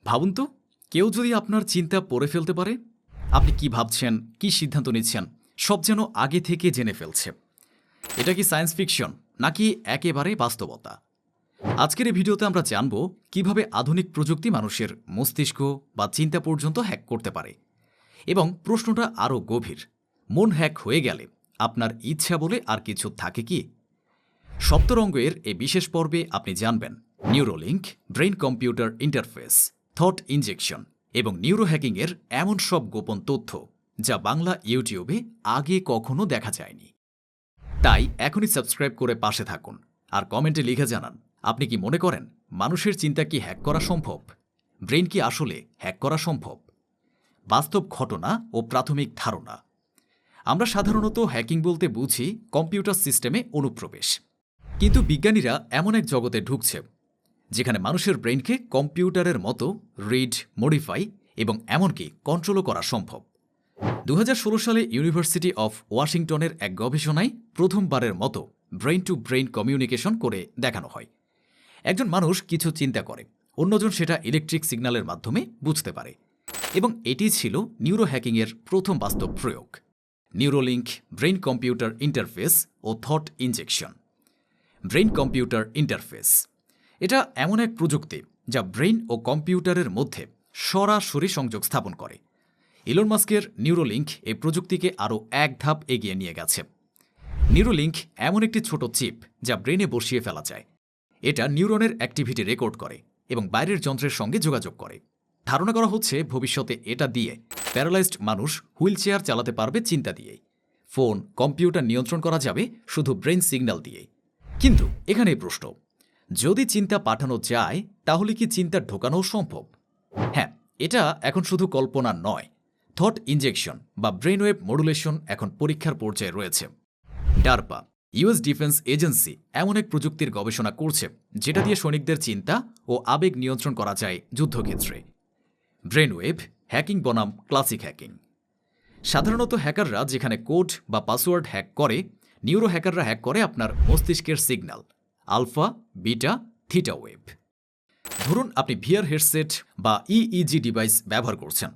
ভাবুন তো, কেউ যদি আপনার চিন্তা পড়ে ফেলতে পারে, আপনি কি ভাবছেন, কি সিদ্ধান্ত নিচ্ছেন, সব যেন আগে থেকে জেনে ফেলছে। এটা কি সায়েন্স ফিকশন নাকি একেবারে বাস্তবতা? আজকের এই ভিডিওতে আমরা জানব কিভাবে আধুনিক প্রযুক্তি মানুষের মস্তিষ্ক বা চিন্তা পর্যন্ত হ্যাক করতে পারে। এবং প্রশ্নটা আরও গভীর, মন হ্যাক হয়ে গেলে আপনার ইচ্ছা বলে আর কিছু থাকে কি? সপ্তরঙ্গের এই বিশেষ পর্বে আপনি জানবেন Neuralink, brain computer interface, thought injection এবং নিউরো হ্যাকিংয়ের এমন সব গোপন তথ্য যা বাংলা ইউটিউবে আগে কখনো দেখা যায়নি। তাই এখনই সাবস্ক্রাইব করে পাশে থাকুন আর কমেন্টে লিখে জানান আপনি কি মনে করেন মানুষের চিন্তা কি হ্যাক করা সম্ভব? ব্রেইন কি আসলে হ্যাক করা সম্ভব? বাস্তব ঘটনা ও প্রাথমিক ধারণা। আমরা সাধারণত হ্যাকিং বলতে বুঝি কম্পিউটার সিস্টেমে অনুপ্রবেশ, কিন্তু বিজ্ঞানীরা এমন এক জগতে ঢুকছে যেখানে মানুষের ব্রেইনকে কম্পিউটারের মতো রিড, মডিফাই এবং এমনকি কন্ট্রোলও করা সম্ভব। 2016 সালে ইউনিভার্সিটি অফ ওয়াশিংটনের এক গবেষণায় প্রথমবারের মতো ব্রেইন টু ব্রেইন কমিউনিকেশন করে দেখানো হয়। একজন মানুষ কিছু চিন্তা করে, অন্যজন সেটা ইলেকট্রিক সিগন্যালের মাধ্যমে বুঝতে পারে, এবং এটি ছিল নিউরো হ্যাকিংয়ের প্রথম বাস্তব প্রয়োগ। নিউরোলিঙ্ক, ব্রেইন কম্পিউটার ইন্টারফেস ও thought injection. Brain computer interface এটা এমন এক প্রযুক্তি যা ব্রেইন ও কম্পিউটারের মধ্যে সরাসরি সংযোগ স্থাপন করে। ইলন মাস্কের নিউরোলিঙ্ক এই প্রযুক্তিকে আরও এক ধাপ এগিয়ে নিয়ে গেছে। নিউরোলিঙ্ক এমন একটি ছোট চিপ যা ব্রেইনে বসিয়ে ফেলা যায়। এটা নিউরনের অ্যাক্টিভিটি রেকর্ড করে এবং বাইরের যন্ত্রের সঙ্গে যোগাযোগ করে। ধারণা করা হচ্ছে ভবিষ্যতে এটা দিয়ে প্যারালাইজড মানুষ হুইল চেয়ার চালাতে পারবে চিন্তা দিয়েই। ফোন, কম্পিউটার নিয়ন্ত্রণ করা যাবে শুধু ব্রেইন সিগন্যাল দিয়েই। কিন্তু এখানেই প্রশ্ন, যদি চিন্তা পাঠানো যায় তাহলে কি চিন্তা ঢোকানোও সম্ভব? হ্যাঁ, এটা এখন শুধু কল্পনা নয়। থট ইনজেকশন বা ব্রেইনওয়েভ মডুলেশন এখন পরীক্ষার পর্যায়ে রয়েছে। ডারপা, ইউএস ডিফেন্স এজেন্সি এমন এক প্রযুক্তির গবেষণা করছে যেটা দিয়ে সৈনিকদের চিন্তা ও আবেগ নিয়ন্ত্রণ করা যায় যুদ্ধক্ষেত্রে। ব্রেইনওয়েভ হ্যাকিং বনাম ক্লাসিক হ্যাকিং। সাধারণত হ্যাকাররা যেখানে কোড বা পাসওয়ার্ড হ্যাক করে, নিউরো হ্যাকাররা হ্যাক করে আপনার মস্তিষ্কের signal, alpha, beta, theta wave. ধরুন আপনি ভিআর হেডসেট বা ইইজি ডিভাইস ব্যবহার করছেন।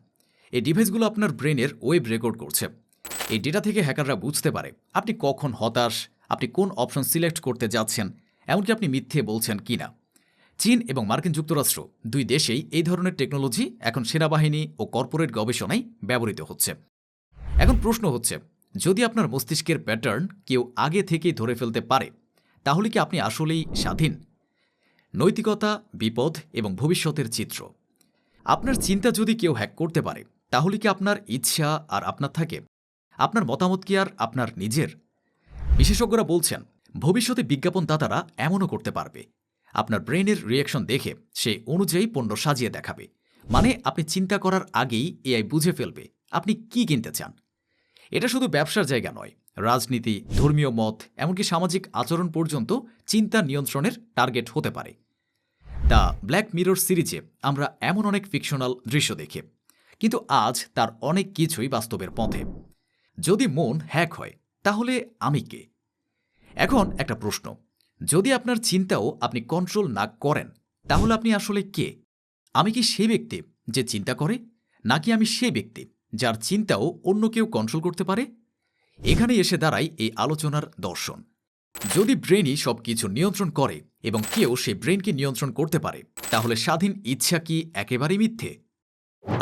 এই ডিভাইসগুলো আপনার ব্রেনের ওয়েব রেকর্ড করছে। এই ডেটা থেকে হ্যাকাররা বুঝতে পারে আপনি কখন হতাশ, আপনি কোন অপশন সিলেক্ট করতে যাচ্ছেন, এমনকি আপনি মিথ্যে বলছেন কিনা। চীন এবং মার্কিন যুক্তরাষ্ট্র দুই দেশেই এই ধরনের টেকনোলজি এখন সেনাবাহিনী ও কর্পোরেট গবেষণায় ব্যবহৃত হচ্ছে। এখন প্রশ্ন হচ্ছে, যদি আপনার মস্তিষ্কের প্যাটার্ন কেউ আগে থেকেই ধরে ফেলতে পারে, তাহলে কি আপনি আসলেই স্বাধীন? নৈতিকতা, বিপদ এবং ভবিষ্যতের চিত্র। আপনার চিন্তা যদি কেউ হ্যাক করতে পারে, তাহলে কি আপনার ইচ্ছা আর আপনার থাকে? আপনার মতামত কি আর আপনার নিজের? বিশেষজ্ঞরা বলছেন ভবিষ্যতে বিজ্ঞাপনদাতারা এমনও করতে পারবে। আপনার ব্রেনের রিয়াকশন দেখে সে অনুযায়ী পণ্য সাজিয়ে দেখাবে। মানে আপনি চিন্তা করার আগেই এআই বুঝে ফেলবে আপনি কি কিনতে চান। এটা শুধু ব্যবসার জায়গা নয়, রাজনীতি, ধর্মীয় মত, এমনকি সামাজিক আচরণ পর্যন্ত চিন্তা নিয়ন্ত্রণের টার্গেট হতে পারে। দ্য ব্ল্যাক মিরর সিরিজে আমরা এমন অনেক ফিকশনাল দৃশ্য দেখি, কিন্তু আজ তার অনেক কিছুই বাস্তবের পথে। যদি মন হ্যাক হয়, তাহলে আমি কে? এখন একটা প্রশ্ন, যদি আপনার চিন্তাও আপনি কন্ট্রোল না করেন, তাহলে আপনি আসলে কে? আমি কি সেই ব্যক্তি যে চিন্তা করে, নাকি আমি সেই ব্যক্তি যার চিন্তাও অন্য কেউ কন্ট্রোল করতে পারে? এখানেই এসে দাঁড়ায় এই আলোচনার দর্শন। যদি ব্রেনই সব কিছু নিয়ন্ত্রণ করে এবং কেউ সেই ব্রেনকে নিয়ন্ত্রণ করতে পারে, তাহলে স্বাধীন ইচ্ছা কি একেবারেই মিথ্যে?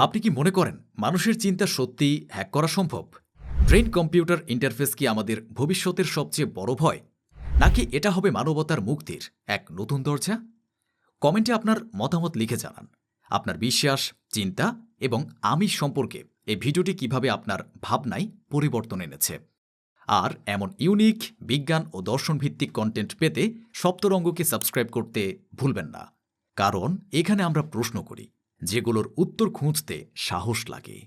আপনি কি মনে করেন মানুষের চিন্তা সত্যিই হ্যাক করা সম্ভব? ব্রেইন কম্পিউটার ইন্টারফেস কি আমাদের ভবিষ্যতের সবচেয়ে বড় ভয়, নাকি এটা হবে মানবতার মুক্তির এক নতুন দরজা? কমেন্টে আপনার মতামত লিখে জানান। আপনার বিশ্বাস, চিন্তা এবং আমি সম্পর্কে এই ভিডিওটি কিভাবে আপনার ভাবনায় পরিবর্তন এনেছে। আর এমন ইউনিক বিজ্ঞান ও দর্শন ভিত্তিক কন্টেন্ট পেতে সপ্তরঙ্গকে সাবস্ক্রাইব করতে ভুলবেন না, কারণ এখানে আমরা প্রশ্ন করি যেগুলোর উত্তর খুঁজতে সাহস লাগে।